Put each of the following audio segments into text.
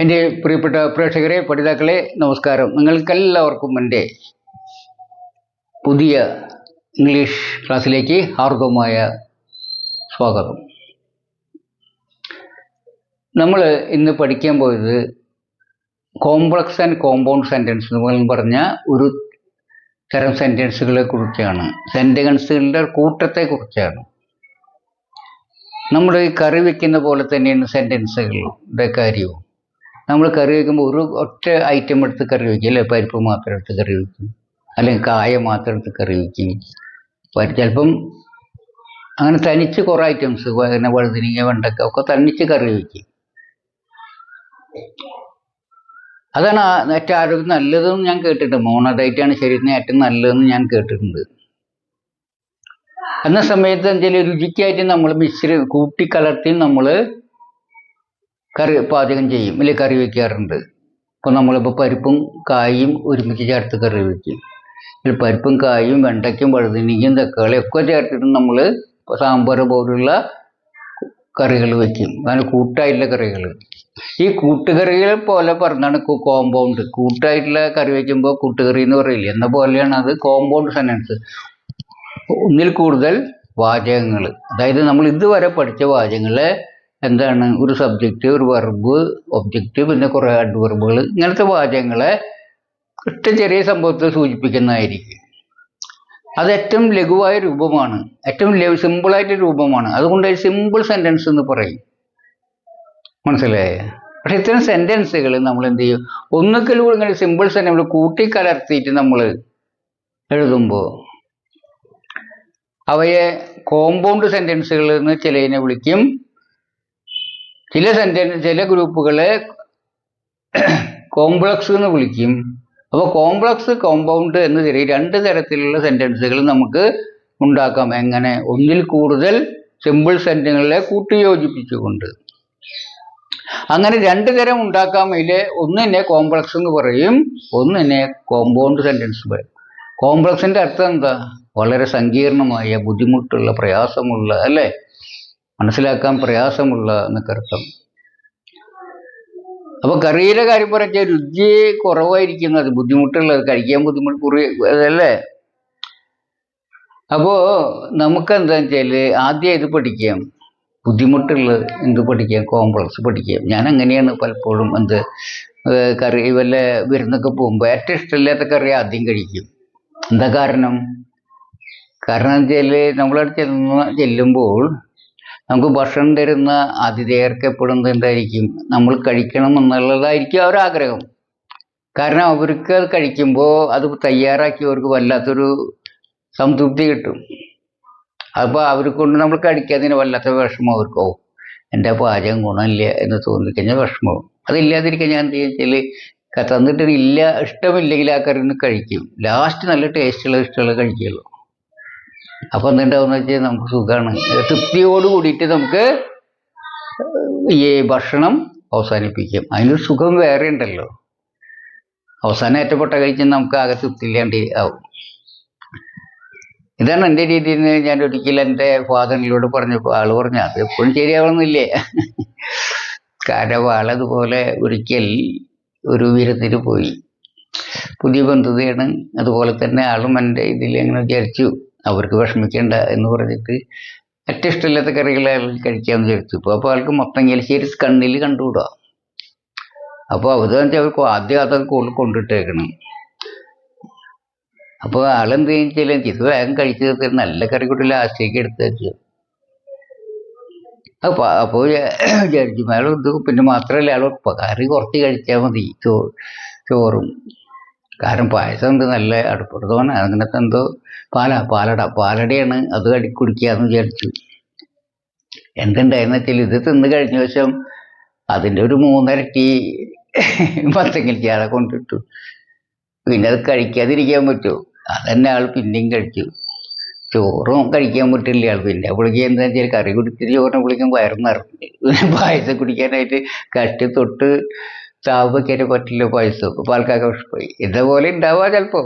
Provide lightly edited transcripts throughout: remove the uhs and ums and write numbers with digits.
എൻ്റെ പ്രിയപ്പെട്ട പ്രേക്ഷകരെ, പഠിതാക്കളെ, നമസ്കാരം. നിങ്ങൾക്കെല്ലാവർക്കും എൻ്റെ പുതിയ ഇംഗ്ലീഷ് ക്ലാസ്സിലേക്ക് ഹാർദവമായ സ്വാഗതം. നമ്മൾ ഇന്ന് പഠിക്കാൻ പോയത് കോംപ്ലക്സ് ആൻഡ് കോമ്പൗണ്ട് സെൻറ്റൻസ് എന്ന് പറഞ്ഞ ഒരു തരം സെൻറ്റൻസുകളെ കുറിച്ചാണ്. സെൻറ്റൻസുകളുടെ കൂട്ടത്തെക്കുറിച്ചാണ്. നമ്മൾ കറി വയ്ക്കുന്ന പോലെ തന്നെയാണ് സെൻറ്റൻസുകളുടെ കാര്യവും. നമ്മൾ കറി വയ്ക്കുമ്പോൾ ഒരു ഒറ്റ ഐറ്റം എടുത്ത് കറി വയ്ക്കും, അല്ലെ? പരിപ്പ് മാത്രം എടുത്ത് കറി വയ്ക്കും, അല്ലെങ്കിൽ കായ മാത്രം എടുത്ത് കറി വയ്ക്കും. ചിലപ്പം അങ്ങനെ തനിച്ച് കുറേ ഐറ്റംസ്, പിന്നെ വഴുതനങ്ങ, വെണ്ടക്ക ഒക്കെ തനിച്ച് കറി വയ്ക്കും. അതാണ് ഏറ്റവും ആരോഗ്യം നല്ലതെന്ന് ഞാൻ കേട്ടിട്ടുണ്ട്. മോണോഡൈറ്റാണ് ശരീരത്തിന് ഏറ്റവും നല്ലതെന്ന് ഞാൻ കേട്ടിട്ടുണ്ട്. എന്ന സമയത്ത് എന്തെങ്കിലും രുചിക്കായിട്ട് നമ്മൾ കൂട്ടിക്കലർത്തി നമ്മൾ കറി പാചകം ചെയ്യും, അല്ലെങ്കിൽ കറി വയ്ക്കാറുണ്ട്. ഇപ്പോൾ നമ്മളിപ്പോൾ പരിപ്പും കായും ഒരുമിച്ച് ചേർത്ത് കറി വയ്ക്കും. പരിപ്പും കായും വെണ്ടയ്ക്കും വഴുതനങ്ങയും തക്കാളിയും ഒക്കെ ചേർത്തിട്ട് നമ്മൾ സാമ്പാർ പോലുള്ള കറികൾ വയ്ക്കും. അങ്ങനെ കൂട്ടായിട്ടുള്ള കറികൾ. ഈ കൂട്ടുകറികൾ പോലെ പറഞ്ഞാണ് കോമ്പൗണ്ട്. കൂട്ടായിട്ടുള്ള കറി വയ്ക്കുമ്പോൾ കൂട്ടുകറി എന്ന് പറയില്ല, എന്ന പോലെയാണ് അത് കോമ്പൗണ്ട് സെൻറ്റൻസ്. ഒന്നിൽ കൂടുതൽ വാചകങ്ങൾ, അതായത് നമ്മൾ ഇതുവരെ പഠിച്ച വാചകങ്ങളെ എന്താണ്, ഒരു സബ്ജക്റ്റ്, ഒരു വെർബ്, ഒബ്ജക്റ്റ്, പിന്നെ കുറേ അഡ്വർബുകൾ, ഇങ്ങനത്തെ വാചകങ്ങളെ ഒറ്റ ചെറിയ സംഭവത്തെ സൂചിപ്പിക്കുന്നതായിരിക്കും. അത് ഏറ്റവും ലഘുവായ രൂപമാണ്, ഏറ്റവും സിമ്പിളായിട്ട് രൂപമാണ്. അതുകൊണ്ട് സിമ്പിൾ സെൻറ്റൻസ് എന്ന് പറയും. മനസ്സിലായേ? പക്ഷെ ഇത്തരം സെൻറ്റൻസുകൾ നമ്മൾ എന്ത് ചെയ്യും, ഒന്നുകിലും ഇങ്ങനെ സിമ്പിൾ സെൻറ്റൻസ് കൂട്ടിക്കലർത്തിയിട്ട് നമ്മൾ എഴുതുമ്പോൾ അവയെ കോമ്പൗണ്ട് സെൻറ്റൻസുകൾ എന്ന് ചിലതിനെ വിളിക്കും. ചില ഗ്രൂപ്പുകളെ കോംപ്ലക്സ് എന്ന് വിളിക്കും. അപ്പോൾ കോംപ്ലക്സ്, കോമ്പൗണ്ട് എന്ന് രണ്ട് തരത്തിലുള്ള സെൻറ്റൻസുകൾ നമുക്ക് ഉണ്ടാക്കാം. എങ്ങനെ? ഒന്നിൽ കൂടുതൽ സിമ്പിൾ സെൻറ്റൻസുകളെ കൂട്ടിയോജിപ്പിച്ചുകൊണ്ട്. അങ്ങനെ രണ്ട് തരം ഉണ്ടാക്കാം. ഇതിൽ ഒന്നിനെ കോംപ്ലക്സ് എന്ന് പറയും, ഒന്നിനെ കോമ്പൗണ്ട് സെൻറ്റൻസ് പറയും. കോംപ്ലക്സിൻ്റെ അർത്ഥം എന്താ? വളരെ സങ്കീർണമായ, ബുദ്ധിമുട്ടുള്ള, പ്രയാസമുള്ള, അല്ലേ? മനസ്സിലാക്കാൻ പ്രയാസമുള്ള എന്നൊക്കെ അർത്ഥം. അപ്പോൾ കറിയുടെ കാര്യം പറഞ്ഞാൽ രുചി കുറവായിരിക്കുന്നത്, ബുദ്ധിമുട്ടുള്ളത്, കഴിക്കാൻ ബുദ്ധിമുട്ട് അതല്ലേ? അപ്പോൾ നമുക്കെന്താണെന്ന് വെച്ചാൽ ആദ്യം ഇത് പഠിക്കാം, ബുദ്ധിമുട്ടുള്ളത് എന്ത് പഠിക്കാം, കോംപ്ലക്സ് പഠിക്കാം. ഞാൻ അങ്ങനെയാണ് പലപ്പോഴും കറി വല്ല വിരുന്നൊക്കെ പോകുമ്പോൾ ഏറ്റവും ഇഷ്ടമില്ലാത്ത കറി ആദ്യം കഴിക്കും. എന്താ കാരണം? കാരണം വെച്ചാൽ നമ്മളവിടെ ചെല്ലുമ്പോൾ നമുക്ക് ഭക്ഷണം തരുന്ന ആതിഥേയർക്ക് എപ്പോഴും എന്തായിരിക്കും, നമ്മൾ കഴിക്കണം എന്നുള്ളതായിരിക്കും അവരാഗ്രഹം. കാരണം അവർക്ക് അത് കഴിക്കുമ്പോൾ അത് തയ്യാറാക്കിയവർക്ക് വല്ലാത്തൊരു സംതൃപ്തി കിട്ടും. അപ്പോൾ അവരെ കൊണ്ട് നമ്മൾ കഴിക്കാതിന് വല്ലാത്ത വിഷമം അവർക്കോ, എൻ്റെ പാചകം ഗുണമില്ല എന്ന് തോന്നിക്കഴിഞ്ഞാൽ വിഷമവും. അതില്ലാതിരിക്കാൻ ഞാൻ എന്ത് വെച്ചാൽ തന്നിട്ട് ഇഷ്ടമില്ലെങ്കിൽ ആ കറി കഴിക്കും. ലാസ്റ്റ് നല്ല ഇഷ്ടമുള്ള കഴിക്കുള്ളൂ. അപ്പോൾ എന്തുണ്ടാവുമെന്ന് വെച്ചാൽ നമുക്ക് സുഖമാണ്, തൃപ്തിയോട് കൂടിയിട്ട് നമുക്ക് ഈ ഭക്ഷണം അവസാനിപ്പിക്കും. അതിനൊരു സുഖം വേറെ ഉണ്ടല്ലോ. അവസാനം ഏറ്റപ്പെട്ട കഴിച്ചാൽ നമുക്ക് ആകെ തൃപ്തിയില്ലാണ്ട് ആവും. ഇതാണ് എൻ്റെ രീതിയിൽ. ഞാൻ ഒരിക്കലും എൻ്റെ ഫാദറിനോട് പറഞ്ഞപ്പോൾ ആള് പറഞ്ഞു അത് എപ്പോഴും ശരിയാവണമെന്നില്ലേ. കാരണം ആളതുപോലെ ഒരിക്കൽ ഒരു വിരുന്നിന് പോയി, പുതിയ ബന്ധുതയാണ്. അതുപോലെ തന്നെ ആളും എൻ്റെ ഇതിൽ അങ്ങനെ വിചാരിച്ചു അവർക്ക് വിഷമിക്കേണ്ട എന്ന് പറഞ്ഞിട്ട് ഏറ്റവും ഇഷ്ടമില്ലാത്ത കറികൾ കഴിക്കാമെന്ന് വിചാരിച്ചു. അപ്പോൾ ആൾക്ക് മൊത്തം എലിശ്ശേരി കണ്ണിൽ കണ്ടുകൂടാ. അപ്പോൾ അതെന്ന് അവർക്ക് ആദ്യം അതൊക്കെ കൊണ്ടിട്ടേക്കണം. അപ്പോൾ ആളെന്ത് വെച്ചാൽ ഇത് വേഗം കഴിച്ചു തീർത്തിട്ട് നല്ല കറി കൂട്ടി ലാസ്റ്റേക്ക് എടുത്ത് വെച്ചു. അപ്പോൾ വിചാരിച്ചു അയാൾ ഇത്, പിന്നെ മാത്രമല്ല അയാൾ കറി കുറച്ച് കഴിച്ചാൽ മതി, ചോറും. കാരണം പായസം ഉണ്ട്, നല്ല അടുപ്പുറത്തോണ്, അങ്ങനത്തെ എന്തോ പാലടയാണ്, അത് കുടിക്കാന്ന് വിചാരിച്ചു. എന്തുണ്ടായെന്ന് വെച്ചാൽ ഇത് തിന്ന് കഴിഞ്ഞ ശേഷം അതിൻ്റെ ഒരു 3 ഇരട്ടി മത്തങ്ങ ചാള കൊണ്ടിട്ടു. പിന്നെ അത് കഴിക്കാതിരിക്കാൻ പറ്റുമോ? അതന്നെ ആൾ പിന്നെയും കഴിച്ചു. ചോറും കഴിക്കാൻ പറ്റില്ല ആൾ. പിന്നെ പുള്ളിക്ക് എന്താ വെച്ചാൽ കറി കുടിച്ചിട്ട് ചോറിനെ പുള്ളിക്കും വയറും നിറഞ്ഞു. പായസം കുടിക്കാനായിട്ട് കഷ്ടി തൊട്ട് ചാവ് വയ്ക്കാനേ പറ്റില്ല പായസം. പാൽക്കാക്ക വിഷമായി. ഇതേപോലെ ഉണ്ടാവുക ചിലപ്പോൾ.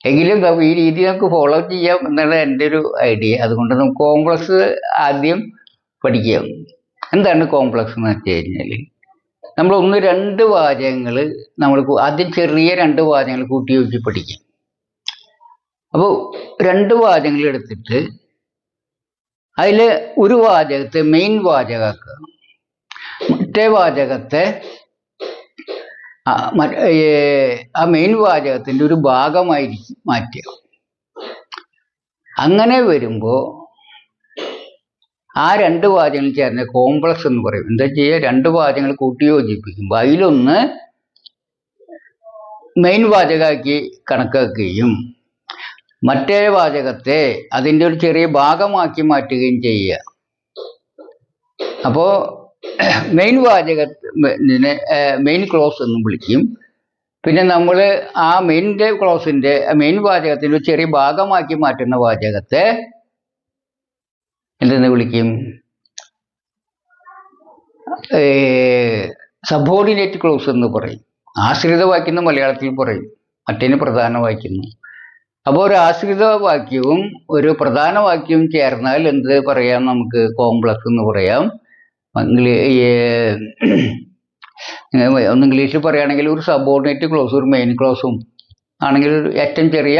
എങ്കിലും ഈ രീതി നമുക്ക് ഫോളോ ചെയ്യാം എന്നാണ് എൻ്റെ ഒരു ഐഡിയ. അതുകൊണ്ട് നമുക്ക് കോംപ്ലക്സ് ആദ്യം പഠിക്കാം. എന്താണ് കോംപ്ലക്സ് എന്ന് വെച്ച് കഴിഞ്ഞാൽ, നമ്മൾ ഒന്ന് രണ്ട് വാചകങ്ങൾ നമ്മൾ ആദ്യം ചെറിയ രണ്ട് വാചകങ്ങൾ കൂട്ടി യോജിച്ച് പഠിക്കും. അപ്പോൾ രണ്ട് വാചകങ്ങൾ എടുത്തിട്ട് അതിൽ ഒരു വാചകത്തെ മെയിൻ വാചകമാക്കുക, മറ്റേ വാചകത്തെ ആ മെയിൻ വാചകത്തിൻ്റെ ഒരു ഭാഗമായി മാറ്റുക. അങ്ങനെ വരുമ്പോൾ ആ രണ്ട് വാചകങ്ങൾ ചേർന്ന കോംപ്ലക്സ് എന്ന് പറയും. എന്താ ചെയ്യുക, രണ്ട് വാചകങ്ങൾ കൂട്ടി യോജിപ്പിക്കുമ്പോൾ അതിലൊന്ന് മെയിൻ വാചകമാക്കി കണക്കാക്കുകയും മറ്റേ വാചകത്തെ അതിൻ്റെ ഒരു ചെറിയ ഭാഗമാക്കി മാറ്റുകയും ചെയ്യുക. അപ്പോൾ മെയിൻ വാചകത്തിനെ മെയിൻ ക്ലോസ് എന്നും വിളിക്കും. പിന്നെ നമ്മൾ ആ മെയിൻ വാചകത്തിൻ്റെ ഒരു ചെറിയ ഭാഗമാക്കി മാറ്റുന്ന വാചകത്തെ എന്തെന്ന് വിളിക്കും, സബോർഡിനേറ്റ് ക്ലോസ് എന്ന് പറയും. ആശ്രിത വാക്യം എന്ന് മലയാളത്തിൽ പറയും, മറ്റേന് പ്രധാന വാക്യം. അപ്പോൾ ഒരു ആശ്രിത വാക്യവും ഒരു പ്രധാന വാക്യവും ചേർന്നാൽ എന്ത് പറയാം, നമുക്ക് കോംപ്ലക്സ് എന്ന് പറയാം. ഒന്ന് ഇംഗ്ലീഷിൽ പറയുകയാണെങ്കിൽ ഒരു സബോർഡിനേറ്റ് ക്ലോസും ഒരു മെയിൻ ക്ലോസും ആണെങ്കിൽ ഏറ്റവും ചെറിയ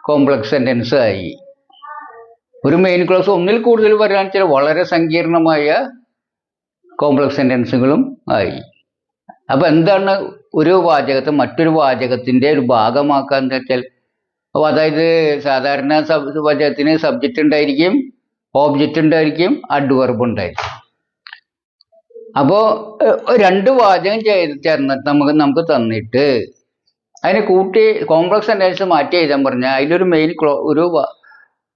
കോംപ്ലക്സ് സെൻറ്റൻസ് ആയി. ഒരു മെയിൻ ക്ലോസ് ഒന്നിൽ കൂടുതൽ പറയുകയാണെന്ന് വെച്ചാൽ വളരെ സങ്കീർണമായ കോംപ്ലക്സ് സെൻറ്റൻസുകളും ആയി. അപ്പം എന്താണ് ഒരു വാചകത്തെ മറ്റൊരു വാചകത്തിൻ്റെ ഒരു ഭാഗമാക്കുക എന്ന് വെച്ചാൽ, അതായത് സാധാരണ വാചകത്തിന് സബ്ജക്റ്റ് ഉണ്ടായിരിക്കും, ഓബ്ജക്റ്റ് ഉണ്ടായിരിക്കും, അഡ്വർബ് ഉണ്ടായിരിക്കും. അപ്പോൾ രണ്ട് വാചകം ചേർന്നിട്ട് നമുക്ക് തന്നിട്ട് അതിനെ കൂട്ടി കോംപ്ലക്സ് സെൻറ്റൻസ് മാറ്റി എഴുതാൻ പറഞ്ഞാൽ അതിലൊരു ഒരു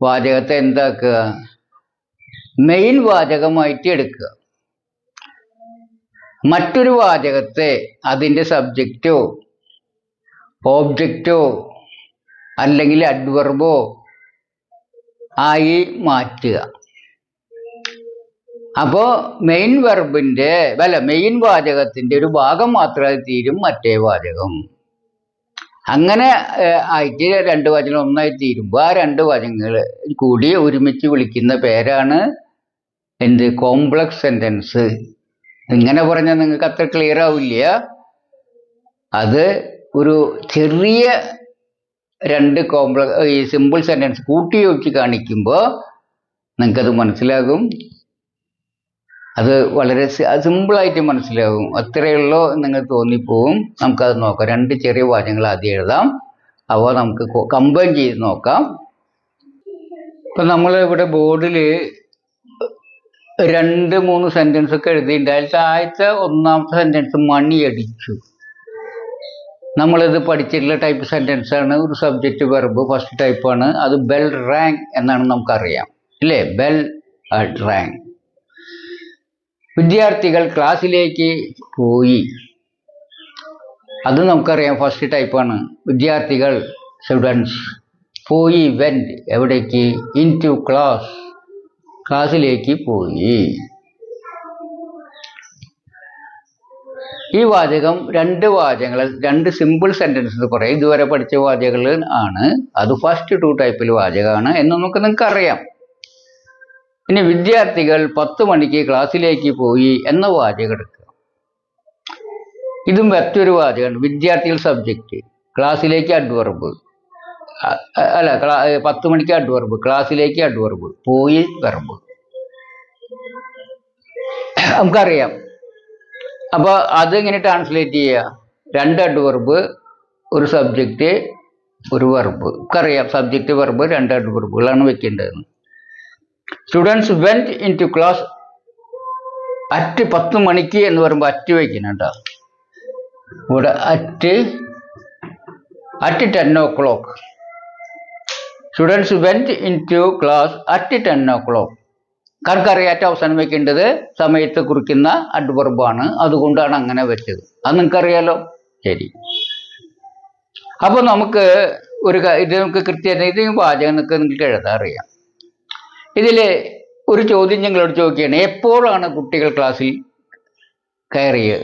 വാചകത്തെ എന്താക്കുക, മെയിൻ വാചകമായിട്ട് എടുക്കുക. മറ്റൊരു വാചകത്തെ അതിൻ്റെ സബ്ജക്റ്റോ ഓബ്ജക്റ്റോ അല്ലെങ്കിൽ അഡ്വർബോ ആയി മാറ്റുക. അപ്പോൾ മെയിൻ വാചകത്തിൻ്റെ ഒരു ഭാഗം മാത്രമായി തീരും മറ്റേ വാചകം. അങ്ങനെ ആയിട്ട് രണ്ട് വാചകങ്ങൾ ഒന്നായി തീരുമ്പോൾ ആ രണ്ട് വാചകങ്ങൾ കൂടി ഒരുമിച്ച് വിളിക്കുന്ന പേരാണ് എന്ത്, കോംപ്ലക്സ് സെൻറ്റൻസ്. ഇങ്ങനെ പറഞ്ഞാൽ നിങ്ങൾക്ക് അത്ര ക്ലിയർ ആവില്ല. അത് ഒരു ചെറിയ രണ്ട് ഈ സിമ്പിൾ സെൻറ്റൻസ് കൂട്ടി യോജിച്ച് കാണിക്കുമ്പോൾ നിങ്ങൾക്കത് മനസ്സിലാകും. അത് വളരെ സിമ്പിളായിട്ട് മനസ്സിലാകും. അത്രയുള്ളൂ നിങ്ങൾ തോന്നിപ്പോവും. നമുക്കത് നോക്കാം. രണ്ട് ചെറിയ വാചകങ്ങൾ ആദ്യം എഴുതാം, അവ നമുക്ക് കമ്പൈൻ ചെയ്ത് നോക്കാം. ഇപ്പം നമ്മൾ ഇവിടെ ബോർഡിൽ 2-3 സെൻറ്റൻസ് ഒക്കെ എഴുതിയിട്ടുണ്ട്. അതിലത്തെ ആദ്യത്തെ ഒന്നാമത്തെ സെൻറ്റൻസ് മണി അടിച്ചു. നമ്മളിത് പഠിച്ചിട്ടുള്ള ടൈപ്പ് സെൻറ്റൻസ് ആണ്. ഒരു സബ്ജക്റ്റ് വെർബ് ഫസ്റ്റ് ടൈപ്പാണ്. അത് ബെൽ റാങ് എന്നാണ് നമുക്കറിയാം, അല്ലേ? Bell rang. വിദ്യാർത്ഥികൾ ക്ലാസ്സിലേക്ക് പോയി, അത് നമുക്കറിയാം, ഫസ്റ്റ് ടൈപ്പാണ്. വിദ്യാർത്ഥികൾ സ്റ്റുഡൻസ്. പോയി വെന്റ്, എവിടേക്ക്? ഇൻ ടു ക്ലാസ്, ക്ലാസ്സിലേക്ക് പോയി. ഈ വാചകം രണ്ട് വാചകങ്ങൾ, രണ്ട് സിമ്പിൾ സെൻറ്റൻസ് പറയും. ഇതുവരെ പഠിച്ച വാചകങ്ങൾ ആണ്. അത് ഫസ്റ്റ് 2 ടൈപ്പിൽ വാചകമാണ് എന്ന് നിങ്ങൾക്ക് അറിയാം. ഇനി വിദ്യാർത്ഥികൾ 10 മണിക്ക് ക്ലാസ്സിലേക്ക് പോയി എന്ന വാചകം എടുക്കുക. ഇതും മറ്റൊരു വാചകമാണ്. വിദ്യാർത്ഥികൾ സബ്ജക്റ്റ്, ക്ലാസ്സിലേക്ക് അഡ്വർബ്, അല്ല 10 മണിക്ക് അഡ്വർബ്, ക്ലാസ്സിലേക്ക് അഡ്വർബ്, പോയി വെർബ്. നമുക്കറിയാം. അപ്പോൾ അതെങ്ങനെ ട്രാൻസ്ലേറ്റ് ചെയ്യുക? രണ്ട് അഡ്വർബ്, ഒരു സബ്ജക്റ്റ്, ഒരു വെർബ്. നമുക്കറിയാം സബ്ജക്റ്റ് വെർബ് രണ്ട് അഡ്വർബുകളാണ് വെക്കേണ്ടതെന്ന്. Students went in to class at 10 മണിക്ക് എന്ന് പറയുമ്പോൾ അറ്റ് വയ്ക്കണം കേട്ടോ. ഇവിടെ at 10 o'clock. Students went in to class at 10 o'clock. കർക്കറിയാറ്റ് അവസാനം വെക്കേണ്ടത് സമയത്തെ കുറിക്കുന്ന അഡ്വർബാണ്. അതുകൊണ്ടാണ് അങ്ങനെ വെച്ചത്. അത് നിങ്ങൾക്കറിയാലോ. ശരി. അപ്പോൾ നമുക്ക് ഇത് നമുക്ക് കൃത്യമായിട്ട് ഇത് വാചകം നിങ്ങൾക്ക് എഴുതാൻ അറിയാം. ഇതിൽ ഒരു ചോദ്യം ഞങ്ങളോട് ചോദിക്കുകയാണ്, എപ്പോഴാണ് കുട്ടികൾ ക്ലാസ്സിൽ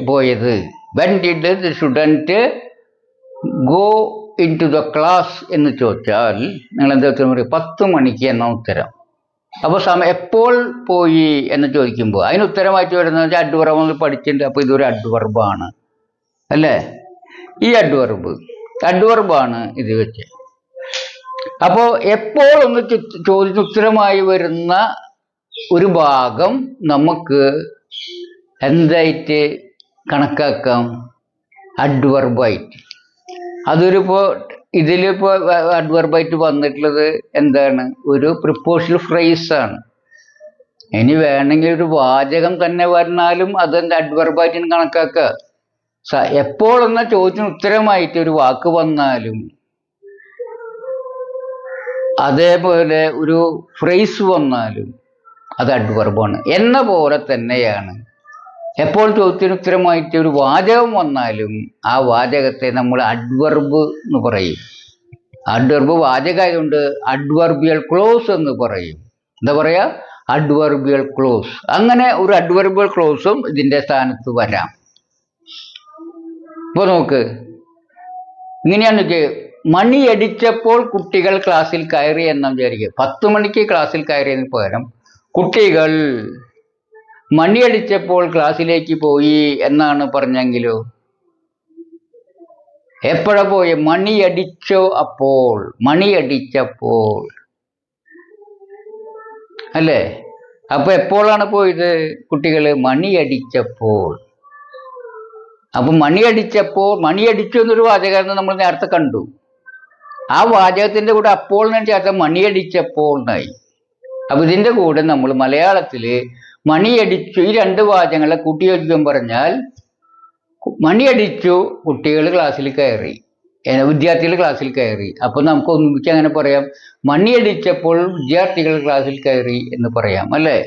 പോയത്? When did the student go in to the class എന്ന് ചോദിച്ചാൽ നിങ്ങൾ എന്താ ഉത്തരം പറയും? 10 മണിക്ക് എന്ന ഉത്തരം. അപ്പോൾ എപ്പോൾ പോയി എന്ന് ചോദിക്കുമ്പോൾ അതിന് ഉത്തരമായിട്ട് വരുന്നത് അഡ്വർബ് നമ്മൾ പഠിച്ചിട്ടുണ്ട്. അപ്പോൾ ഇതൊരു അഡ്വർബാണ് അല്ലേ? ഈ അഡ്വർബാണ് ഇത് വെച്ച്. അപ്പോൾ എപ്പോൾ ഒന്ന് ചോദ്യോത്തരമായി വരുന്ന ഒരു ഭാഗം നമുക്ക് എന്തായിട്ട് കണക്കാക്കാം? അഡ്വർബായിട്ട്. ഇതിലിപ്പോ അഡ്വർബായിട്ട് വന്നിട്ടുള്ളത് എന്താണ്? ഒരു പ്രിപ്പോസിഷണൽ ഫ്രേസ് ആണ്. ഇനി വേണമെങ്കിൽ ഒരു വാചകം തന്നെ വന്നാലും അതെന്താ അഡ്വർബായിട്ട് കണക്കാക്കുക. എപ്പോൾ എന്ന ചോദ്യത്തിന് ഉത്തരമായിട്ട് ഒരു വാക്ക് വന്നാലും അതേപോലെ ഒരു ഫ്രേസ് വന്നാലും അത് അഡ്വർബാണ്. എന്ന പോലെ തന്നെയാണ് എപ്പോൾ ചോദ്യത്തിന് ഉത്തരമായിട്ട് ഒരു വാചകം വന്നാലും ആ വാചകത്തെ നമ്മൾ അഡ്വർബ് എന്ന് പറയും. അഡ്വർബ് വാചകമായതുകൊണ്ട് അഡ്വർബിയൽ ക്ലോസ് എന്ന് പറയും. എന്താ പറയാ? അഡ്വർബിയൽ ക്ലോസ്. അങ്ങനെ ഒരു അഡ്വർബിയൽ ക്ലോസും ഇതിന്റെ സ്ഥാനത്ത് വരാം. ഇപ്പൊ നോക്ക്, ഇങ്ങനെയാണ് മണിയടിച്ചപ്പോൾ കുട്ടികൾ ക്ലാസ്സിൽ കയറി എന്ന് വിചാരിക്കുക. 10 മണിക്ക് ക്ലാസ്സിൽ കയറിയതിന് പകരം കുട്ടികൾ മണിയടിച്ചപ്പോൾ ക്ലാസ്സിലേക്ക് പോയി എന്നാണ് പറഞ്ഞെങ്കിലോ? എപ്പോഴാ പോയി? മണിയടിച്ചോ അപ്പോൾ, മണിയടിച്ചപ്പോൾ അല്ലേ? അപ്പൊ എപ്പോഴാണ് പോയത് കുട്ടികള്? മണിയടിച്ചപ്പോൾ. അപ്പൊ മണിയടിച്ചു എന്നൊരു വാചകം നമ്മൾ നേരത്തെ കണ്ടു. ആ വാചകത്തിന്റെ കൂടെ അപ്പോൾ എന്ന് ചേർത്ത മണിയടിച്ചപ്പോൾ എന്നായി. അപ്പൊ ഇതിന്റെ കൂടെ നമ്മൾ മലയാളത്തില് മണിയടിച്ചു ഈ 2 വാചകങ്ങളെ കൂട്ടിയോജിക്കാൻ പറഞ്ഞാൽ മണിയടിച്ചു കുട്ടികൾ ക്ലാസ്സിൽ കയറി, വിദ്യാർത്ഥികൾ ക്ലാസ്സിൽ കയറി. അപ്പൊ നമുക്ക് ഒന്നിച്ച് അങ്ങനെ പറയാം, മണിയടിച്ചപ്പോൾ വിദ്യാർത്ഥികൾ ക്ലാസ്സിൽ കയറി എന്ന് പറയാം അല്ലേ?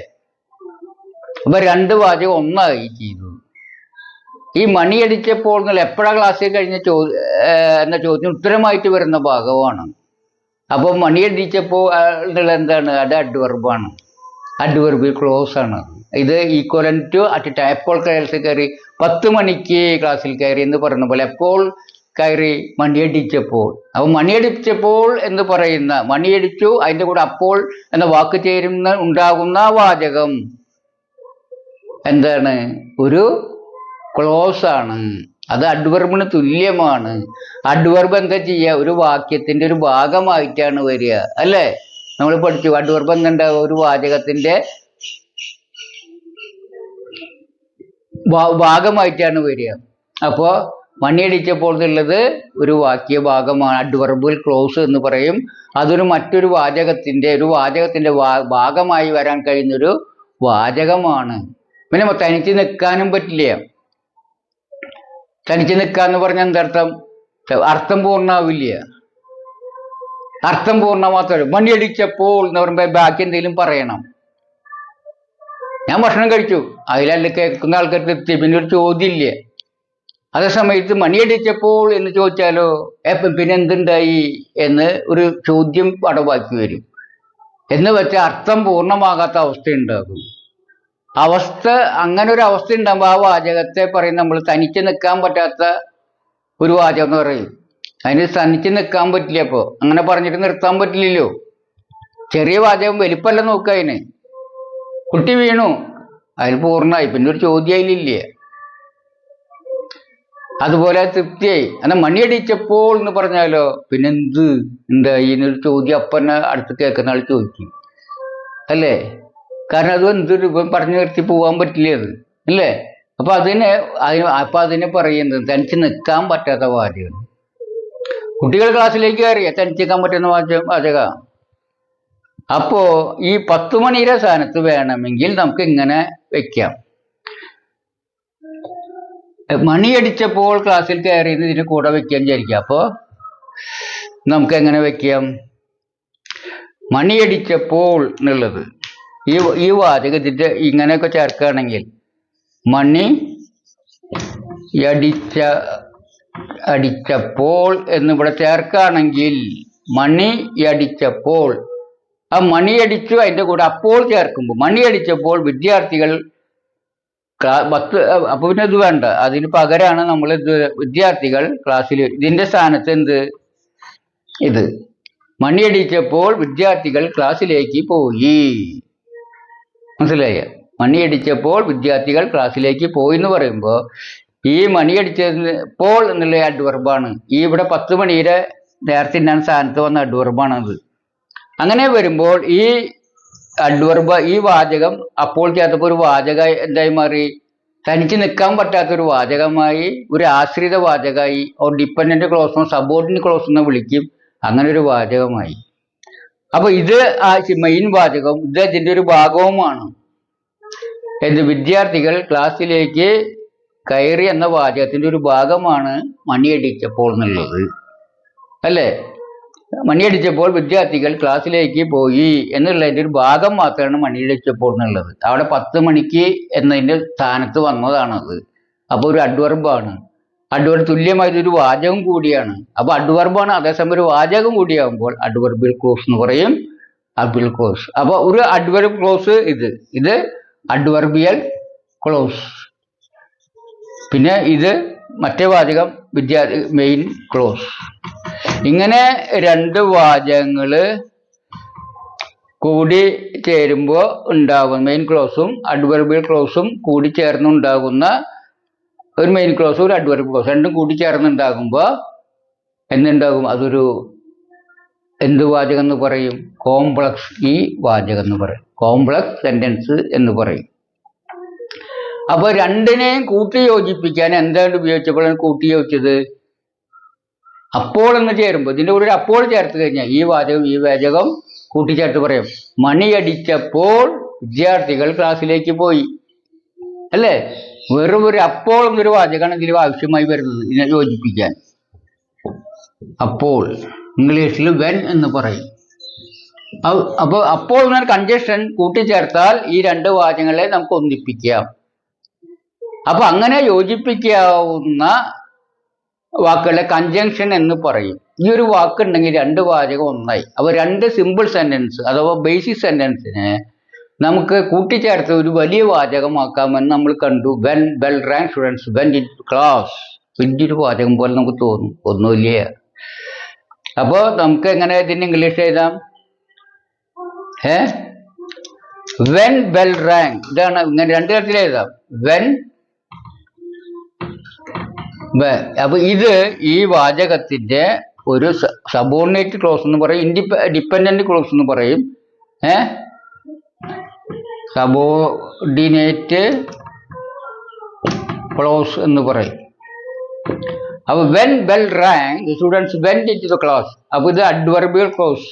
അപ്പൊ 2 വാചകം ഒന്നായി ചെയ്തു. ഈ മണിയടിച്ചപ്പോൾ എന്നുള്ള എപ്പോഴാ ക്ലാസ്സിൽ കഴിഞ്ഞ എന്ന ചോദ്യം ഉത്തരമായിട്ട് വരുന്ന ഭാഗമാണ്. അപ്പോൾ മണിയടിച്ചപ്പോൾ എന്താണ്? അത് അഡ്വർബാണ്, അഡ്വർബിയൽ ക്ലോസ് ആണ്. ഇത് ഈക്വലൻ ടു അറ്റ് ടൈം. എപ്പോൾ ക്ലാസ്സിൽ കയറി? 10 മണിക്ക് ക്ലാസ്സിൽ കയറി എന്ന് പറയുന്ന പോലെ എപ്പോൾ കയറി? മണിയടിച്ചപ്പോൾ. അപ്പൊ മണിയടിച്ചപ്പോൾ എന്ന് പറയുന്ന, മണിയടിച്ചു അതിന്റെ കൂടെ അപ്പോൾ എന്ന വാക്ക് ഉണ്ടാകുന്ന വാചകം എന്താണ്? ഒരു ക്ലോസ് ആണ്. അത് അഡ്വർബിന് തുല്യമാണ്. അഡ്വർബ് എന്താ ചെയ്യുക? ഒരു വാക്യത്തിന്റെ ഒരു ഭാഗമായിട്ടാണ് വരിക അല്ലേ? നമ്മൾ പഠിച്ചു അഡ്വർബ് എന്തുണ്ടാവുക? ഒരു വാചകത്തിന്റെ ഭാഗമായിട്ടാണ് വരിക. അപ്പോ മണിയടിച്ചപ്പോൾ എന്നുള്ളത് ഒരു വാക്യ ഭാഗമാണ്, അഡ്വർബിയൽ ക്ലോസ് എന്ന് പറയും. അതൊരു മറ്റൊരു വാചകത്തിന്റെ ഭാഗമായി വരാൻ കഴിയുന്നൊരു വാചകമാണ്. പിന്നെ തനിച്ച് നിൽക്കാനും പറ്റില്ല. തനിച്ച് നിൽക്കാന്ന് പറഞ്ഞാൽ എന്തർത്ഥം? അർത്ഥം പൂർണ്ണമാവില്ല. അർത്ഥം പൂർണ്ണമാത്ര മണിയടിച്ചപ്പോൾ എന്ന് പറയുമ്പോൾ ബാക്കി എന്തെങ്കിലും പറയണം. ഞാൻ ഭക്ഷണം കഴിച്ചു, അതിലല്ല കേൾക്കുന്ന ആൾക്കാർക്ക് എത്തി, പിന്നെ ഒരു ചോദ്യമില്ല. അതേ സമയത്ത് മണിയടിച്ചപ്പോൾ എന്ന് ചോദിച്ചാലോ പിന്നെ എന്തുണ്ടായി എന്ന് ഒരു ചോദ്യം അടവാക്കി വരും. എന്ന് വെച്ചാൽ അർത്ഥം പൂർണ്ണമാകാത്ത അവസ്ഥ ഉണ്ടാകും. അങ്ങനെ ഒരു അവസ്ഥ ഉണ്ടാകുമ്പോൾ ആ വാചകത്തെ പറയും നമ്മൾ തനിച്ച് നിൽക്കാൻ പറ്റാത്ത ഒരു വാചകം എന്ന് പറയും. അതിന് തനിച്ച് നിൽക്കാൻ പറ്റില്ല. അപ്പോൾ അങ്ങനെ പറഞ്ഞിട്ട് നിർത്താൻ പറ്റില്ലല്ലോ. ചെറിയ വാചകം വലിപ്പമല്ല നോക്കുക. അതിന് കുട്ടി വീണു, അതിൽ പൂർണ്ണമായി, പിന്നെ ഒരു ചോദ്യം അതിലില്ല. അതുപോലെ തൃപ്തിയായി. എന്നാൽ മണിയടിച്ചപ്പോൾ എന്ന് പറഞ്ഞാലോ പിന്നെ എന്താ ഇതിനൊരു ചോദ്യം അപ്പന്നെ അടുത്ത് കേൾക്കുന്ന ആൾ ചോദിക്കും അല്ലേ? കാരണം അത് എന്തൊരു പറഞ്ഞു നിർത്തി പോകാൻ പറ്റില്ല അത് അല്ലേ? അപ്പൊ അതിനെ പറയുന്നത് തനിച്ച് നിൽക്കാൻ പറ്റാത്ത വാചകം. കുട്ടികൾ ക്ലാസ്സിലേക്ക് കയറിയ തനിച്ച് നിൽക്കാൻ പറ്റുന്ന വാചക. അപ്പോ ഈ 10 മണിയുടെ സ്ഥാനത്ത് വേണമെങ്കിൽ നമുക്ക് ഇങ്ങനെ വെക്കാം. മണിയടിച്ചപ്പോൾ ക്ലാസ്സിൽ കയറിയെന്ന് ഇതിന് കൂടെ വെക്കാൻ വിചാരിക്കാം. അപ്പോ നമുക്ക് എങ്ങനെ വെക്കാം? മണിയടിച്ചപ്പോൾ എന്നുള്ളത് ഈ വാചകത്തിന്റെ ഇങ്ങനെയൊക്കെ ചേർക്കുകയാണെങ്കിൽ മണി അടിച്ചപ്പോൾ എന്നിവിടെ ചേർക്കുകയാണെങ്കിൽ മണിയടിച്ചപ്പോൾ ആ മണിയടിച്ചു അതിന്റെ കൂടെ അപ്പോൾ ചേർക്കുമ്പോൾ മണിയടിച്ചപ്പോൾ വിദ്യാർത്ഥികൾ അപ്പൊ പിന്നെ ഇത് വേണ്ട, അതിന് പകരമാണ് നമ്മൾ വിദ്യാർത്ഥികൾ ക്ലാസ്സിൽ. ഇതിന്റെ സ്ഥാനത്ത് ഇത് മണിയടിച്ചപ്പോൾ വിദ്യാർത്ഥികൾ ക്ലാസ്സിലേക്ക് പോയി. മനസ്സിലായ? മണിയടിച്ചപ്പോൾ വിദ്യാർത്ഥികൾ ക്ലാസ്സിലേക്ക് പോയി എന്ന് പറയുമ്പോൾ ഈ മണിയടിച്ചപ്പോൾ എന്നുള്ള അഡ്വർബാണ്. ഈ ഇവിടെ 10 മണിയുടെ നേരത്തെ ഇന്നാണ് സ്ഥാനത്ത് വന്ന അഡ്വർബാണത്. അങ്ങനെ വരുമ്പോൾ ഈ അഡ്വർബ്, ഈ വാചകം അപ്പോൾ ചേർത്തപ്പോൾ ഒരു വാചക എന്തായി മാറി? തനിക്ക് നിൽക്കാൻ പറ്റാത്തൊരു വാചകമായി, ഒരു ആശ്രിത വാചകമായി, ഡിപ്പെൻഡന്റ് ക്ലോസോ സബോർഡിനേറ്റ് ക്ലോസ് എന്ന് വിളിക്കും. അങ്ങനെ ഒരു വാചകമായി. അപ്പൊ ഇത് ആ മെയിൻ വാചകം, ഇത് ഇതിന്റെ ഒരു ഭാഗവുമാണ്. വിദ്യാർത്ഥികൾ ക്ലാസ്സിലേക്ക് കയറി എന്ന വാചകത്തിന്റെ ഒരു ഭാഗമാണ് മണിയടിച്ചപ്പോൾ എന്നുള്ളത്, അല്ലേ? മണിയടിച്ചപ്പോൾ വിദ്യാർത്ഥികൾ ക്ലാസ്സിലേക്ക് പോയി എന്നുള്ളതിന്റെ ഒരു ഭാഗം മാത്രമാണ് മണിയടിച്ചപ്പോൾ എന്നുള്ളത്. അവിടെ 10 മണിക്ക് എന്നതിന്റെ സ്ഥാനത്ത് വന്നതാണത്. അപ്പോൾ ഒരു അഡ്വർബാണ്. അഡ്വർബ് തുല്യമായിട്ടൊരു വാചകം കൂടിയാണ്. അപ്പൊ അഡ്വർബാണ്, അതേസമയം ഒരു വാചകം കൂടിയാകുമ്പോൾ അഡ്വർബിയൽ ക്ലോസ് എന്ന് പറയും. അഡ്വർബിയൽ ക്ലോസ്. അപ്പൊ ഒരു അഡ്വർബ് ക്ലോസ് ഇത് അഡ്വർബിയൽ ക്ലോസ്. പിന്നെ ഇത് മറ്റേ വാചകം മെയിൻ ക്ലോസ്. ഇങ്ങനെ 2 വാചകങ്ങള് കൂടി ചേരുമ്പോൾ ഉണ്ടാകുന്ന മെയിൻ ക്ലോസും അഡ്വർബിയൽ ക്ലോസും കൂടി ചേർന്നുണ്ടാകുന്ന ഒരു മെയിൻ ക്ലോസും ഒരു അഡ്വർബ് ക്ലോസ്, രണ്ടും കൂടി ചേർന്നുണ്ടാകുമ്പോൾ എന്തുണ്ടാകും? അതൊരു എന്ത് വാചകം എന്ന് പറയും? കോംപ്ലക്സ് ഈ വാചകം എന്ന് പറയും. കോംപ്ലക്സ് സെന്റൻസ് എന്ന് പറയും. അപ്പൊ രണ്ടിനെയും കൂട്ടി യോജിപ്പിക്കാൻ എന്താണ് ഉപയോഗിച്ചപ്പോഴാണ് കൂട്ടി യോജിച്ചത്? അപ്പോൾ എന്ന് ചേരുമ്പോൾ, ഇതിൻ്റെ കൂടെ ഒരു അപ്പോൾ ചേർത്ത് കഴിഞ്ഞാൽ ഈ വാചകം കൂട്ടിച്ചേർത്ത് പറയും. മണിയടിച്ചപ്പോൾ വിദ്യാർത്ഥികൾ ക്ലാസ്സിലേക്ക് പോയി, അല്ലേ? വെറും ഒരു അപ്പോൾ എന്നൊരു വാചകമാണ് ഇതിൽ ആവശ്യമായി വരുന്നത്, ഇതിനെ യോജിപ്പിക്കാൻ. അപ്പോൾ ഇംഗ്ലീഷിൽ വെൻ എന്ന് പറയും. അപ്പോൾ അപ്പോൾ എന്നൊരു കൺജക്ഷൻ കൂട്ടിച്ചേർത്താൽ ഈ 2 വാചകങ്ങളെ നമുക്ക് ഒന്നിപ്പിക്കാം. അപ്പൊ അങ്ങനെ യോജിപ്പിക്കാവുന്ന വാക്കുകളെ കൺജങ്ഷൻ എന്ന് പറയും. ഈ ഒരു വാക്കുണ്ടെങ്കിൽ 2 വാചകം ഒന്നായി. അപ്പൊ 2 സിമ്പിൾ സെന്റൻസ് അഥവാ ബേസിക് സെന്റൻസിനെ നമുക്ക് കൂട്ടിച്ചേർത്ത് ഒരു വലിയ വാചകമാക്കാമെന്ന് നമ്മൾ കണ്ടു. When bell rang students went into class. വലിയൊരു വാചകം പോലെ നമുക്ക് തോന്നും, ഒന്നുമില്ല. അപ്പോ നമുക്ക് എങ്ങനെ ഇതിന് ഇംഗ്ലീഷ് എഴുതാം? വെൻ ബെൽ റാങ്, ഇതാണ്. ഇങ്ങനെ 2 തരത്തിൽ എഴുതാം. വെൻ. അപ്പൊ ഇത് ഈ വാചകത്തിന്റെ ഒരു സബോർഡിനേറ്റ് ക്ലോസ് എന്ന് പറയും, ഡിപ്പെൻഡന്റ് ക്ലോസ് എന്ന് പറയും. സബോർഡിനേറ്റ് ക്ലോസ് എന്ന് പറയും. അപ്പൊ when bell rang the students went into the class. അപ്പൊ ഇത് adverbial clause.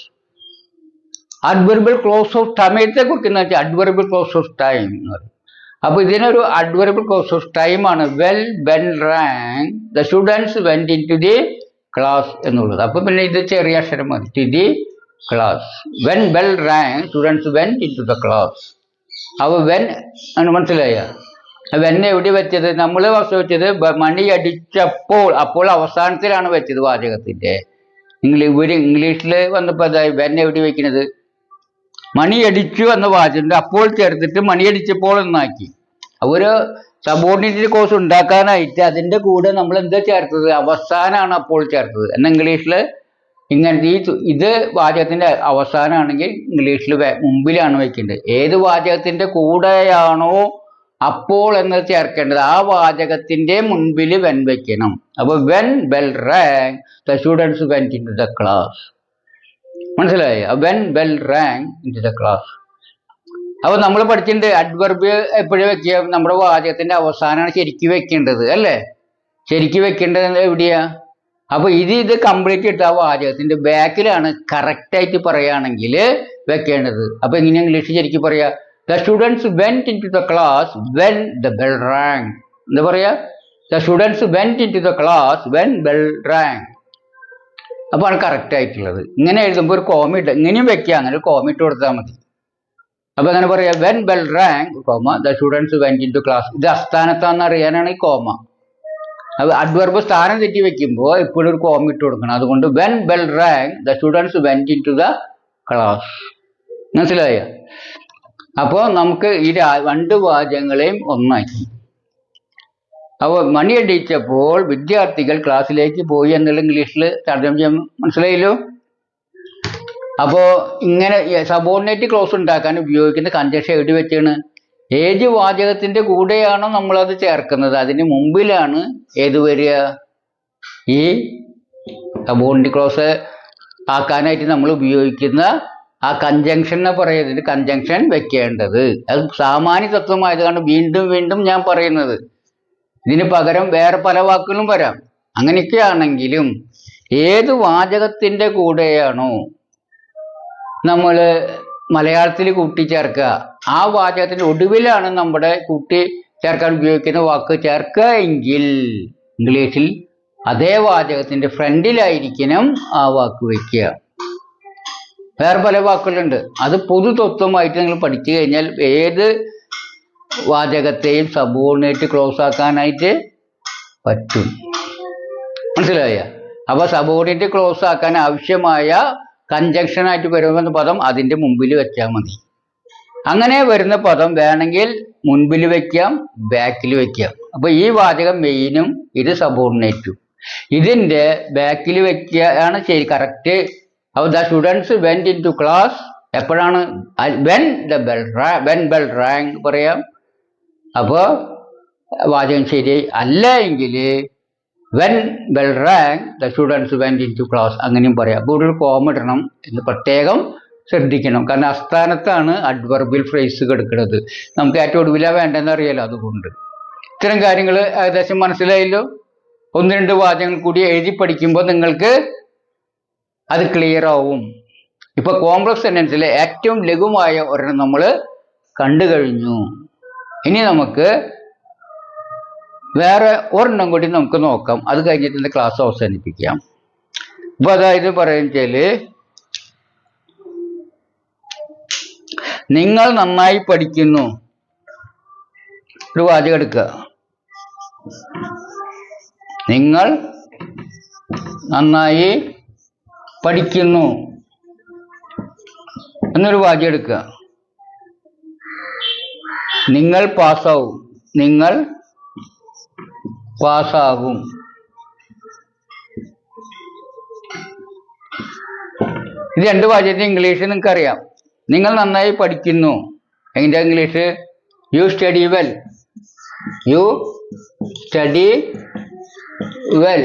Adverbial clause of സമയത്തെ കുറിക്കുന്ന അഡ്വർബിയൽ ക്ലോസ് ഓഫ് ടൈം എന്ന് പറയും. അപ്പൊ ഇതിനൊരു അഡ്വർബിയൽ ക്ലോസ് ഓഫ് ടൈം ആണ് when bell rang the students went into the class എന്നുള്ളത്. അപ്പൊ പിന്നെ ഇത് ചെറിയ അക്ഷരം മതി, to the class. When bell rang students went into the class. അപ്പൊ വെൻ ആണ്, മനസ്സിലായ? വെൻ എവിടെ വെച്ചത്? നമ്മൾ വെച്ചത് മണി അടിച്ചപ്പോൾ, അപ്പോൾ അവസാനത്തിലാണ് വെച്ചത് വാചകത്തിന്റെ. ഇംഗ്ലീഷിൽ വന്നപ്പോ അതായത് വെൻ എവിടെ വെക്കുന്നത്? മണിയടിച്ചു എന്ന വാചകത്തിന്റെ അപ്പോൾ ചേർത്തിട്ട് മണിയടിച്ചപ്പോൾ എന്നാക്കി. ഒരു സബോർഡിനേറ്റ് കോഴ്സ് ഉണ്ടാക്കാനായിട്ട് അതിന്റെ കൂടെ നമ്മൾ എന്താ ചേർത്തത്? അവസാനമാണ് അപ്പോൾ ചേർത്തത്. എന്നാൽ ഇംഗ്ലീഷിൽ ഇങ്ങനെ ഇത് വാചകത്തിന്റെ അവസാനമാണെങ്കിൽ ഇംഗ്ലീഷിൽ മുമ്പിലാണ് വെക്കേണ്ടത്. ഏത് വാചകത്തിന്റെ കൂടെയാണോ അപ്പോൾ എന്നത് ചേർക്കേണ്ടത് ആ വാചകത്തിന്റെ മുൻപിൽ വെൻ വെക്കണം. അപ്പൊ when bell rang the students went into the class. മനസ്സിലായി? When bell rang into the class. അപ്പൊ നമ്മൾ പഠിച്ചിട്ടുണ്ട് അഡ്വർബ് എപ്പോഴും വെക്കുക, നമ്മുടെ വാചകത്തിന്റെ അവസാനമാണ് ശരിക്കും വെക്കേണ്ടത്, അല്ലേ? ശരിക്കും വെക്കേണ്ടത് എവിടെയാ? അപ്പൊ ഇത് കംപ്ലീറ്റ് ഇട്ട് ആ വാചകത്തിന്റെ ബാക്കിലാണ് കറക്റ്റായിട്ട് പറയുകയാണെങ്കിൽ വെക്കേണ്ടത്. അപ്പൊ എങ്ങനെ ഇംഗ്ലീഷ് ശരിക്കും പറയാ? The students went into the class when the bell rang. എന്താ പറയാ? The students went into the class when bell rang. അപ്പൊ ആണ് കറക്റ്റ് ആയിട്ടുള്ളത്. ഇങ്ങനെ എഴുതുമ്പോൾ ഒരു കോമ ഇട്ട് ഇങ്ങനെയും വെക്കുക, അങ്ങനെ ഒരു കോമ ഇട്ട് കൊടുത്താൽ മതി. അപ്പൊ അങ്ങനെ പറയാ when bell rang comma the students went into class. ഇത് അസ്ഥാനത്താന്ന് അറിയാനാണ് ഈ കോമ. അത് അഡ്വർബ് സ്ഥാനം തെറ്റി വെക്കുമ്പോൾ ഇപ്പോഴും ഒരു കോമ ഇട്ട് കൊടുക്കണം. അതുകൊണ്ട് when bell rang the students went into the class. മനസ്സിലായ? അപ്പോൾ നമുക്ക് ഈ 2 വാചകങ്ങളെയും ഒന്നാക്കി. അപ്പോൾ മണിയടിച്ചപ്പോൾ വിദ്യാർത്ഥികൾ ക്ലാസ്സിലേക്ക് പോയി എന്നുള്ള ഇംഗ്ലീഷിൽ തർജ്ജമ ചെയ്യാൻ മനസ്സിലായല്ലോ. അപ്പോൾ ഇങ്ങനെ സബോർഡിനേറ്റ് ക്ലോസ് ഉണ്ടാക്കാൻ ഉപയോഗിക്കുന്ന കൺജക്ഷൻ എവിടെ വെച്ചാണ്? ഏത് വാചകത്തിന്റെ കൂടെയാണോ നമ്മളത് ചേർക്കുന്നത് അതിന് മുമ്പിലാണ് ഏത് വരിക? ഈ സബോർഡിനേറ്റ് ക്ലോസ് ആക്കാനായിട്ട് നമ്മൾ ഉപയോഗിക്കുന്ന ആ കൺജങ്ഷനെ പറയുന്നതിന് കൺജങ്ഷൻ വെക്കേണ്ടത്. അത് സാമാന്യ തത്വമായതുകൊണ്ട് വീണ്ടും വീണ്ടും ഞാൻ പറയുന്നത്. ഇതിന് പകരം വേറെ പല വാക്കുകളും വരാം. അങ്ങനെയൊക്കെയാണെങ്കിലും ഏത് വാചകത്തിന്റെ കൂടെയാണോ നമ്മൾ മലയാളത്തിൽ കൂട്ടിച്ചേർക്കുക ആ വാചകത്തിന്റെ ഒടുവിലാണ് നമ്മുടെ കൂട്ടി ചേർക്കാൻ ഉപയോഗിക്കുന്ന വാക്ക് ചേർക്കുക എങ്കിൽ ഇംഗ്ലീഷിൽ അതേ വാചകത്തിന്റെ ഫ്രണ്ടിലായിരിക്കണം ആ വാക്ക് വയ്ക്കുക. വേറെ പല വാക്കുകളുണ്ട്. അത് പൊതു തത്വമായിട്ട് നിങ്ങൾ പഠിച്ചു കഴിഞ്ഞാൽ ഏത് വാചകത്തെയും സബോർഡിനേറ്റ് ക്ലോസ് ആക്കാനായിട്ട് പറ്റും. മനസ്സിലായ? അപ്പൊ സബോർഡിനേറ്റ് ക്ലോസ് ആക്കാൻ ആവശ്യമായ കൺജങ്ഷൻ ആയിട്ട് വരുന്ന പദം അതിന്റെ മുമ്പിൽ വെച്ചാൽ മതി. അങ്ങനെ വരുന്ന പദം വേണമെങ്കിൽ മുൻപിൽ വെക്കാം, ബാക്കിൽ വെക്കാം. അപ്പൊ ഈ വാചകം മെയിനും ഇത് സബോർഡിനേറ്റും. ഇതിന്റെ ബാക്കിൽ വെക്കുകയാണ് ശരി, കറക്റ്റ്. അപ്പോൾ the students went in to class എപ്പോഴാണ്? വെൻ ബെൽ റാങ് പറയാം. അപ്പോൾ വാചകം ശരി. അല്ല എങ്കിൽ when bell rang the students went in to class അങ്ങനെയും പറയാം. കൂടുതൽ കോമ ഇടണം എന്ന് പ്രത്യേകം ശ്രദ്ധിക്കണം. കാരണം അസ്ഥാനത്താണ് അഡ്വർബിയൽ ഫ്രേസ് കിടക്കുന്നത്. നമുക്ക് ഏറ്റവും ഒടുവിലാണ് വേണ്ടെന്ന് അറിയാലോ. അതുകൊണ്ട് ഇത്തരം കാര്യങ്ങൾ ഏകദേശം മനസ്സിലായല്ലോ. ഒന്ന് രണ്ട് വാചകങ്ങൾ കൂടി എഴുതി പഠിക്കുമ്പോൾ നിങ്ങൾക്ക് അത് ക്ലിയർ ആവും. ഇപ്പൊ കോംപ്ലക്സ് സെന്റൻസിലെ ഏറ്റവും ലഘുവായ ഒരെണ്ണം നമ്മൾ കണ്ടു കഴിഞ്ഞു. ഇനി നമുക്ക് വേറെ ഒരെണ്ണം കൂടി നമുക്ക് നോക്കാം. അത് കഴിഞ്ഞിട്ട് ക്ലാസ് അവസാനിപ്പിക്കാം. അപ്പൊ അതായത് പറയുന്നത് നിങ്ങൾ നന്നായി പഠിക്കുന്നു. ഒരു വാചകം എടുക്കുക. നിങ്ങൾ നന്നായി പഠിക്കുന്നു എന്നൊരു വാചകം എടുക്കുക. നിങ്ങൾ പാസ്സാവും. നിങ്ങൾ പാസ്സാകും. ഇത് രണ്ട് വാചകത്തിന്റെ ഇംഗ്ലീഷ് നിങ്ങൾക്ക് അറിയാം. നിങ്ങൾ നന്നായി പഠിക്കുന്നു. എന്റെ English you study well. You study well.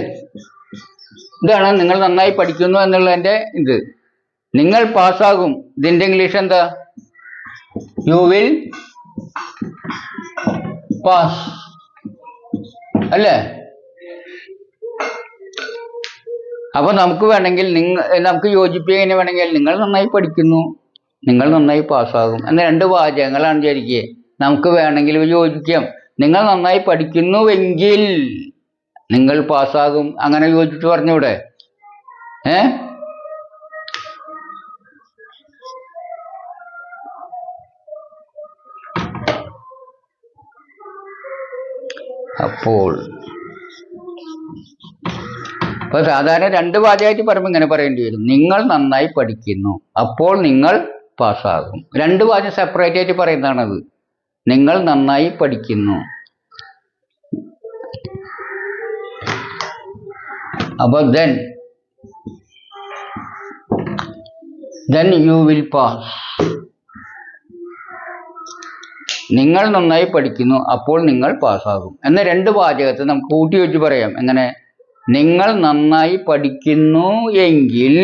ഇതാണ് നിങ്ങൾ നന്നായി പഠിക്കുന്നു എന്നുള്ളതിന്റെ ഇത്. നിങ്ങൾ പാസ്സാകും. ഇതിന്റെ ഇംഗ്ലീഷ് എന്താ? യു വിൽ പാസ് അല്ലേ? അപ്പൊ നമുക്ക് വേണമെങ്കിൽ നമുക്ക് യോജിപ്പിക്കാൻ വേണമെങ്കിൽ നിങ്ങൾ നന്നായി പഠിക്കുന്നു, നിങ്ങൾ നന്നായി പാസ്സാകും എന്ന രണ്ട് വാചകങ്ങളാണ് വിചാരിക്കുക. നമുക്ക് വേണമെങ്കിൽ യോജിക്കാം. നിങ്ങൾ നന്നായി പഠിക്കുന്നുവെങ്കിൽ നിങ്ങൾ പാസ്സാകും. അങ്ങനെ യോജിച്ച് പറഞ്ഞൂടെ? അപ്പോൾ ഇപ്പൊ സാധാരണ രണ്ട് വാചകമായിട്ട് പറയുമ്പോൾ ഇങ്ങനെ പറയേണ്ടി വരും. നിങ്ങൾ നന്നായി പഠിക്കുന്നു, അപ്പോൾ നിങ്ങൾ പാസ്സാകും. രണ്ട് വാചകം സെപ്പറേറ്റ് ആയിട്ട് പറയുന്നതാണത്. നിങ്ങൾ നന്നായി പഠിക്കുന്നു, അപ്പൊ then you will pass. നിങ്ങൾ നന്നായി പഠിക്കുന്നു, അപ്പോൾ നിങ്ങൾ പാസ്സാകും എന്ന രണ്ട് വാചകത്തെ നമുക്ക് കൂട്ടി വെച്ച് പറയാം. എങ്ങനെ? നിങ്ങൾ നന്നായി പഠിക്കുന്നു എങ്കിൽ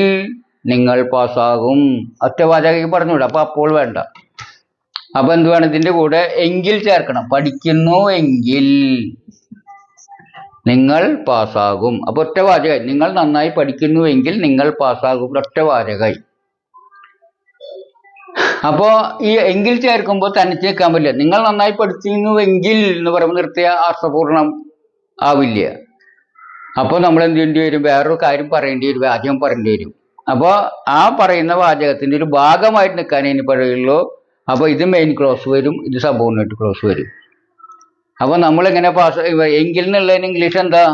നിങ്ങൾ പാസ്സാകും. ഒറ്റ വാചകം പറഞ്ഞുകൂടാ. അപ്പൊ അപ്പോൾ വേണ്ട. അപ്പൊ എന്ത് വേണം? ഇതിന്റെ കൂടെ എങ്കിൽ ചേർക്കണം. പഠിക്കുന്നു എങ്കിൽ നിങ്ങൾ പാസ്സാകും. അപ്പൊ ഒറ്റ വാചകമായി. നിങ്ങൾ നന്നായി പഠിക്കുന്നുവെങ്കിൽ നിങ്ങൾ പാസ്സാകും. ഒറ്റ വാചകമായി. അപ്പോ ഈ എങ്കിൽ ചേർക്കുമ്പോൾ തനിച്ച് നിൽക്കാൻ പറ്റില്ല. നിങ്ങൾ നന്നായി പഠിക്കുന്നുവെങ്കിൽ എന്ന് പറയുമ്പോൾ നിർത്തിയ അർത്ഥപൂർണം ആവില്ല. അപ്പോൾ നമ്മൾ എന്ത് ചെയ്യേണ്ടി വരും? വേറൊരു കാര്യം പറയേണ്ടി വരും, വാചകം പറയേണ്ടി വരും. അപ്പോൾ ആ പറയുന്ന വാചകത്തിന്റെ ഒരു ഭാഗമായിട്ട് നിൽക്കാൻ ഇനി പറയുള്ളൂ. അപ്പോൾ ഇത് മെയിൻ ക്ലോസ് വരും, ഇത് സബോർഡിനേറ്റ് ക്ലോസ് വരും. അപ്പൊ നമ്മളിങ്ങനെ എങ്കിൽ എന്നുള്ളതിന് ഇംഗ്ലീഷ് എന്താ?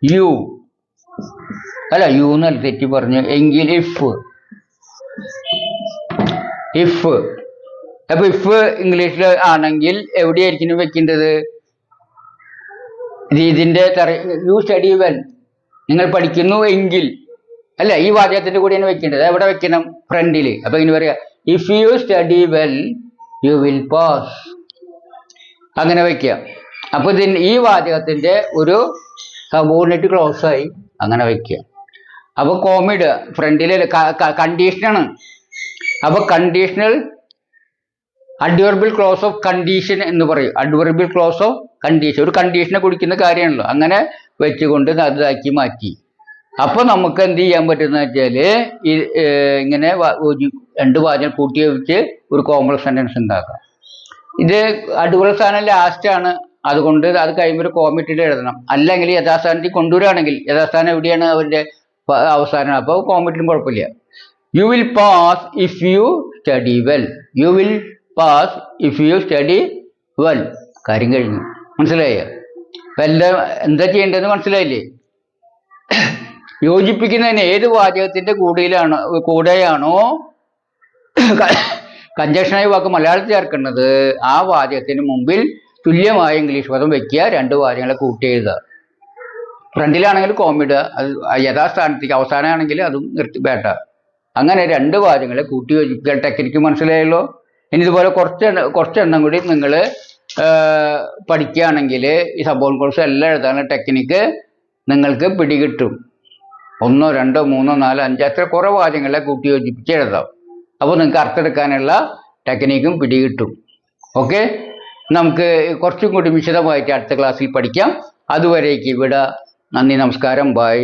യു അല്ല, യു എന്നല്ല, തെറ്റി പറഞ്ഞു. എങ്കിൽ ഇഫ്. അപ്പൊ ഇഫ് ഇംഗ്ലീഷിൽ ആണെങ്കിൽ എവിടെയായിരിക്കും വെക്കേണ്ടത്? ഇതിന്റെ യു സ്റ്റഡി വെൽ, നിങ്ങൾ പഠിക്കുന്നു എങ്കിൽ. അല്ല, ഈ വാചകത്തിന്റെ കൂടെയാണ് വെക്കേണ്ടത്. എവിടെ വെക്കണം? ഫ്രണ്ടിൽ. അപ്പൊ ഇങ്ങനെ പറയാ, if you study well you will pass. അങ്ങനെ വെക്കുക. അപ്പൊ ഈ വാചകത്തിന്റെ ഒരു സബോർഡിനേറ്റ് ക്ലോസ് ആയി അങ്ങനെ വെക്കുക. അപ്പൊ കോമിഡ് ഫ്രണ്ടിലെ കണ്ടീഷനാണ്. അപ്പൊ കണ്ടീഷണൽ അഡ്വർബിൾ ക്ലോസ് ഓഫ് കണ്ടീഷൻ എന്ന് പറയും. അഡ്വർബിൾ ക്ലോസ് ഓഫ് കണ്ടീഷൻ, ഒരു കണ്ടീഷനെ കുടിക്കുന്ന കാര്യമാണല്ലോ. അങ്ങനെ വെച്ചുകൊണ്ട് അതാക്കി മാറ്റി. അപ്പൊ നമുക്ക് എന്ത് ചെയ്യാൻ പറ്റുന്ന വെച്ചാല് ഇങ്ങനെ രണ്ട് വാചകം കൂട്ടി വെച്ച് ഒരു കോംപ്ലക്സ് സെന്റൻസ് ഉണ്ടാക്കാം. ഇത് അഡ്വർബ് സ്ഥാനം ലാസ്റ്റ് ആണ്, അതുകൊണ്ട് അത് കഴിയുമ്പോൾ കോമിറ്റിൽ എഴുതണം. അല്ലെങ്കിൽ യഥാസ്ഥാനത്തിൽ കൊണ്ടുവരികയാണെങ്കിൽ യഥാസ്ഥാനം എവിടെയാണ്? അവരുടെ അവസാനം. അപ്പോൾ കോമിറ്റിലും കുഴപ്പമില്ല. You will pass if you study well. You will pass if you study well. കാര്യം കഴിഞ്ഞു. മനസ്സിലായോ? എന്താ ചെയ്യേണ്ടതെന്ന് മനസ്സിലായില്ലേ? യോജിപ്പിക്കുന്നതിന് ഏത് വാചകത്തിന്റെ കൂടെയാണോ കഞ്ചക്ഷനായ വാക്ക് മലയാളത്തിൽ ചേർക്കുന്നത്, ആ വാചകത്തിന് മുമ്പിൽ തുല്യമായ ഇംഗ്ലീഷ് പദം വെക്കുക. രണ്ട് വാചകങ്ങളെ കൂട്ടി എഴുതുക. ഫ്രണ്ടിലാണെങ്കിൽ കോമിഡ്, അത് യഥാസ്ഥാനത്തേക്ക്. അവസാനമാണെങ്കിൽ അതും നിർത്തി വേണ്ട. അങ്ങനെ രണ്ട് വാചകങ്ങളെ കൂട്ടി യോജിപ്പിക്കാൻ ടെക്നിക്ക് മനസ്സിലായല്ലോ. ഇനി ഇതുപോലെ കുറച്ചെണ്ണം കൂടി നിങ്ങൾ പഠിക്കുകയാണെങ്കിൽ ഈ സബോർഡിനേറ്റ് ക്ലോസ് എല്ലാം എഴുതാനുള്ള ടെക്നിക്ക് നിങ്ങൾക്ക് പിടികിട്ടും. 1, 2, 3, 4, 5 അത്ര കുറേ വാചകങ്ങളെ കൂട്ടി യോജിപ്പിച്ച് എഴുതാം. അപ്പോൾ നിങ്ങൾക്ക് അർത്ഥമെടുക്കാനുള്ള ടെക്നിക്കും പിടികിട്ടും. ഓക്കെ, നമുക്ക് കുറച്ചും കൂടി വിശദമായിട്ട് അടുത്ത ക്ലാസ്സിൽ പഠിക്കാം. അതുവരേക്ക് ഇവിടെ നന്ദി, നമസ്കാരം, ബൈ.